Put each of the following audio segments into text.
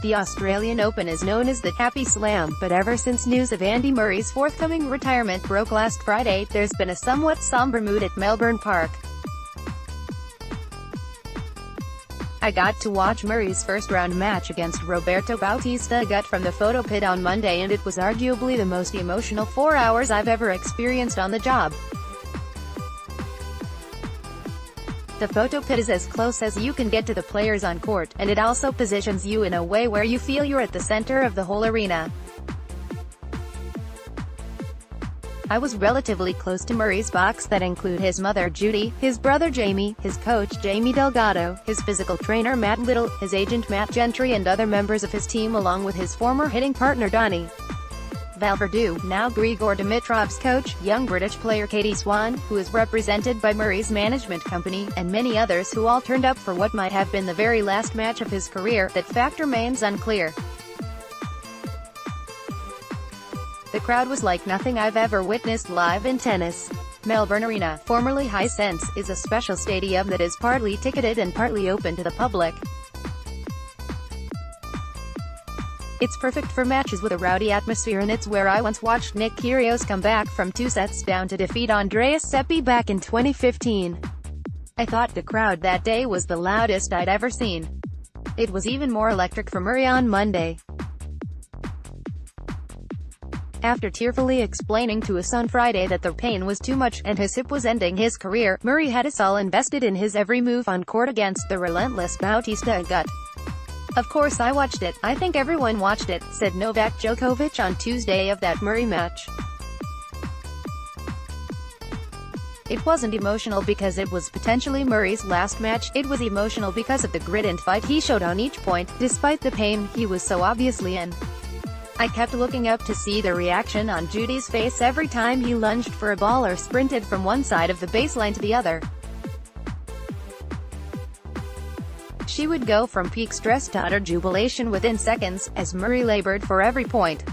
The Australian Open is known as the Happy Slam, but ever since news of Andy Murray's forthcoming retirement broke last Friday, there's been a somewhat somber mood at Melbourne Park. I got to watch Murray's first-round match against Roberto Bautista Agut from the photo pit on Monday, and it was arguably the most emotional 4 hours I've ever experienced on the job. The photo pit is as close as you can get to the players on court, and it also positions you in a way where you feel you're at the center of the whole arena. I was relatively close to Murray's box that include his mother Judy, his brother Jamie, his coach Jamie Delgado, his physical trainer Matt Little, his agent Matt Gentry, and other members of his team, along with his former hitting partner Donnie Valverdue, now Grigor Dimitrov's coach, young British player Katie Swan, who is represented by Murray's management company, and many others who all turned up for what might have been the very last match of his career. That fact remains unclear. The crowd was like nothing I've ever witnessed live in tennis. Melbourne Arena, formerly Hisense, is a special stadium that is partly ticketed and partly open to the public. It's perfect for matches with a rowdy atmosphere, and it's where I once watched Nick Kyrgios come back from 2 sets down to defeat Andreas Seppi back in 2015. I thought the crowd that day was the loudest I'd ever seen. It was even more electric for Murray on Monday. After tearfully explaining to us on Friday that the pain was too much, and his hip was ending his career, Murray had us all invested in his every move on court against the relentless Bautista Agut. "Of course I watched it, I think everyone watched it," said Novak Djokovic on Tuesday of that Murray match. "It wasn't emotional because it was potentially Murray's last match, it was emotional because of the grit and fight he showed on each point, despite the pain he was so obviously in. I kept looking up to see the reaction on Judy's face every time he lunged for a ball or sprinted from one side of the baseline to the other. She would go from peak stress to utter jubilation within seconds, as Murray labored for every point.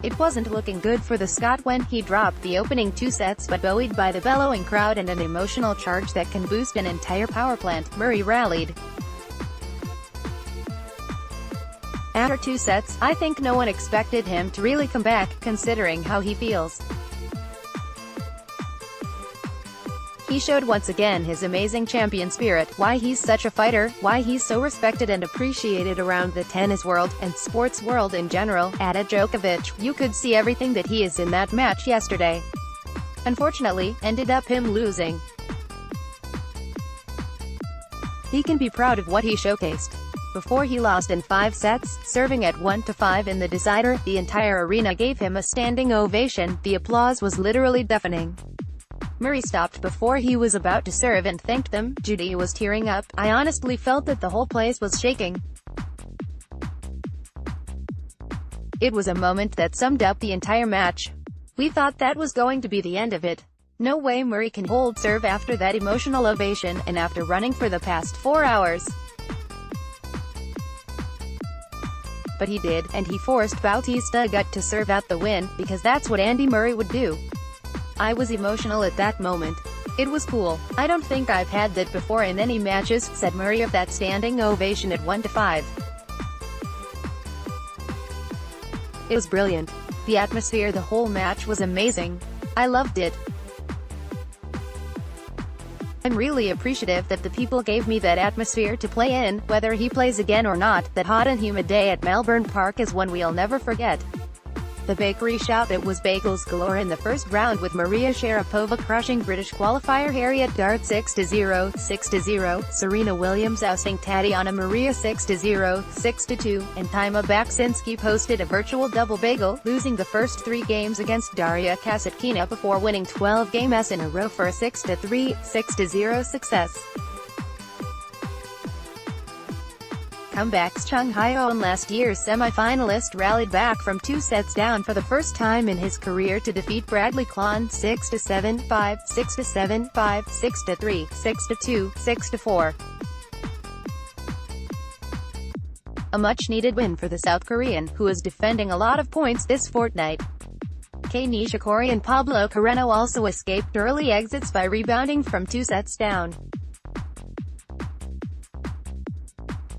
It wasn't looking good for the Scot when he dropped the opening 2 sets, but buoyed by the bellowing crowd and an emotional charge that can boost an entire power plant, Murray rallied. After 2 sets, I think no one expected him to really come back, considering how he feels. He showed once again his amazing champion spirit, why he's such a fighter, why he's so respected and appreciated around the tennis world, and sports world in general," added Djokovic. "You could see everything that he is in that match yesterday. Unfortunately, ended up him losing. He can be proud of what he showcased. Before he lost in 5 sets, serving at 1-5 in the decider, the entire arena gave him a standing ovation. The applause was literally deafening. Murray stopped before he was about to serve and thanked them. Judy was tearing up. I honestly felt that the whole place was shaking. It was a moment that summed up the entire match. We thought that was going to be the end of it. No way Murray can hold serve after that emotional ovation, and after running for the past 4 hours. But he did, and he forced Bautista Agut to serve out the win, because that's what Andy Murray would do. I was emotional at that moment. It was cool. I don't think I've had that before in any matches," said Murray of that standing ovation at 1-5. "It was brilliant. The atmosphere the whole match was amazing. I loved it. I'm really appreciative that the people gave me that atmosphere to play in, whether he plays again or not. That hot and humid day at Melbourne Park is one we'll never forget." The bakery shout. It was bagels galore in the first round, with Maria Sharapova crushing British qualifier Harriet Dart 6-0, 6-0, Serena Williams ousting Tatiana Maria 6-0, 6-2, and Tima Baksinski posted a virtual double bagel, losing the first 3 games against Daria Kasatkina before winning 12 games in a row for a 6-3, 6-0 success. Comebacks. Chung Hyo-on, last year's semi-finalist, rallied back from 2 sets down for the first time in his career to defeat Bradley Klon 6-7, 5, 6-7, 5, 6-3, 6-2, 6-4. A much-needed win for the South Korean, who is defending a lot of points this fortnight. Kei Nishikori and Pablo Carreño also escaped early exits by rebounding from 2 sets down.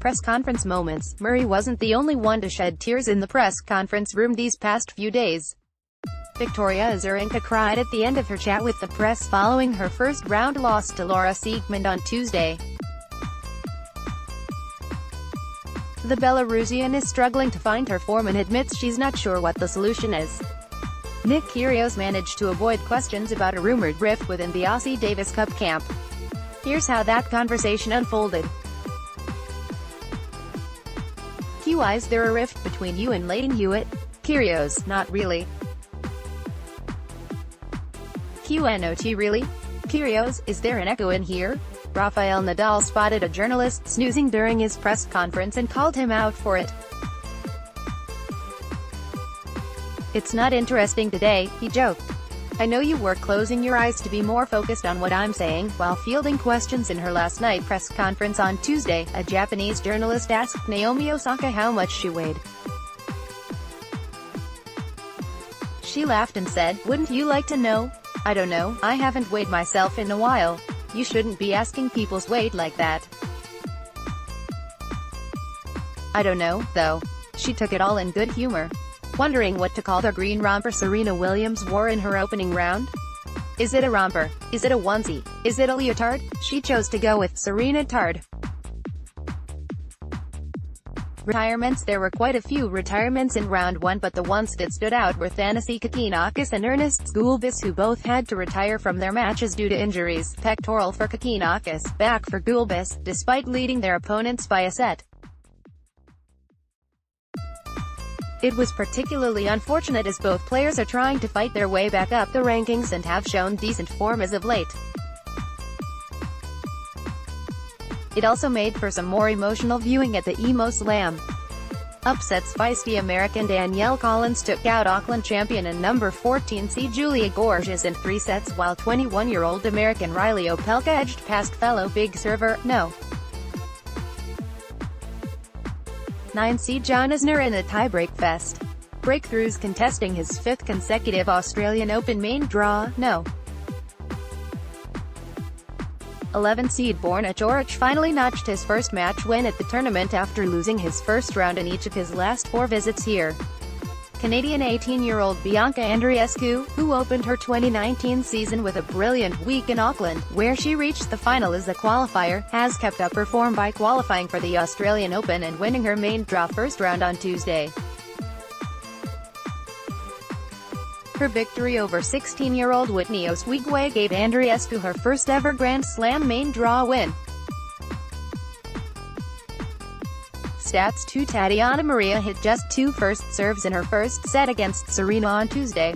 press conference moments. Murray wasn't the only one to shed tears in the press conference room these past few days. Victoria Azarenka cried at the end of her chat with the press following her first-round loss to Laura Siegemund on Tuesday. The Belarusian is struggling to find her form and admits she's not sure what the solution is. Nick Kyrgios managed to avoid questions about a rumored rift within the Aussie Davis Cup camp. Here's how that conversation unfolded. "Q, is there a rift between you and Leighton Hewitt?" Kyrgios: "Not really." "QNOT really?" Kyrgios: "Is there an echo in here?" Rafael Nadal spotted a journalist snoozing during his press conference and called him out for it. "It's not interesting today," he joked. "I know you were closing your eyes to be more focused on what I'm saying." While fielding questions in her last night press conference on Tuesday, a Japanese journalist asked Naomi Osaka how much she weighed. She laughed and said, "Wouldn't you like to know? I don't know, I haven't weighed myself in a while. You shouldn't be asking people's weight like that." "I don't know, though." She took it all in good humor. Wondering what to call the green romper Serena Williams wore in her opening round? Is it a romper? Is it a onesie? Is it a leotard? She chose to go with Serena Tard. Retirements. There were quite a few retirements in round one, but the ones that stood out were Thanasi Kokkinakis and Ernest Gulbis, who both had to retire from their matches due to injuries. Pectoral for Kokkinakis, back for Gulbis, despite leading their opponents by a set. It was particularly unfortunate as both players are trying to fight their way back up the rankings and have shown decent form as of late. It also made for some more emotional viewing at the Emo Slam. Upsets. Feisty American Danielle Collins took out Auckland champion and number 14 seed Julia Gorges in 3 sets, while 21-year-old American Riley Opelka edged past fellow big server No. 9 seed John Isner in a tiebreak fest. Breakthroughs. Contesting his 5th consecutive Australian Open main draw, No. 11 seed Borna Coric finally notched his first match win at the tournament after losing his first round in each of his last 4 visits here. Canadian 18-year-old Bianca Andreescu, who opened her 2019 season with a brilliant week in Auckland, where she reached the final as a qualifier, has kept up her form by qualifying for the Australian Open and winning her main draw first round on Tuesday. Her victory over 16-year-old Whitney Oswego gave Andreescu her first ever Grand Slam main draw win. Stats. 2 Tatiana Maria hit just 2 first serves in her first set against Serena on Tuesday.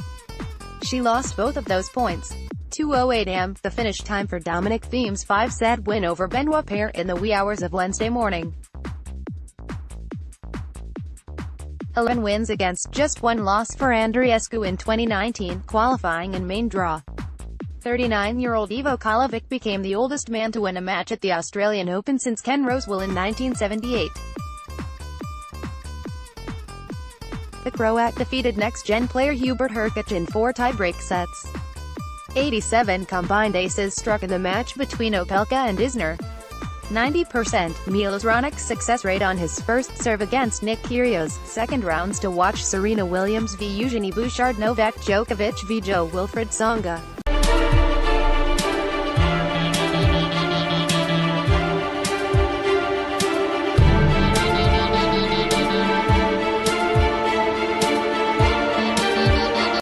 She lost both of those points. 2:08 am, the finish time for Dominic Thiem's 5-set win over Benoit Paire in the wee hours of Wednesday morning. 11 wins against just 1 loss for Andreescu in 2019, qualifying in main draw. 39-year-old Ivo Karlovic became the oldest man to win a match at the Australian Open since Ken Rosewall in 1978. The Croat defeated next-gen player Hubert Hurkacz in 4 tie-break sets. 87 combined aces struck in the match between Opelka and Isner. 90%. Milos Raonic's success rate on his first serve against Nick Kyrgios. Second rounds to watch: Serena Williams v Eugenie Bouchard, Novak Djokovic v Joe Wilfried Tsonga.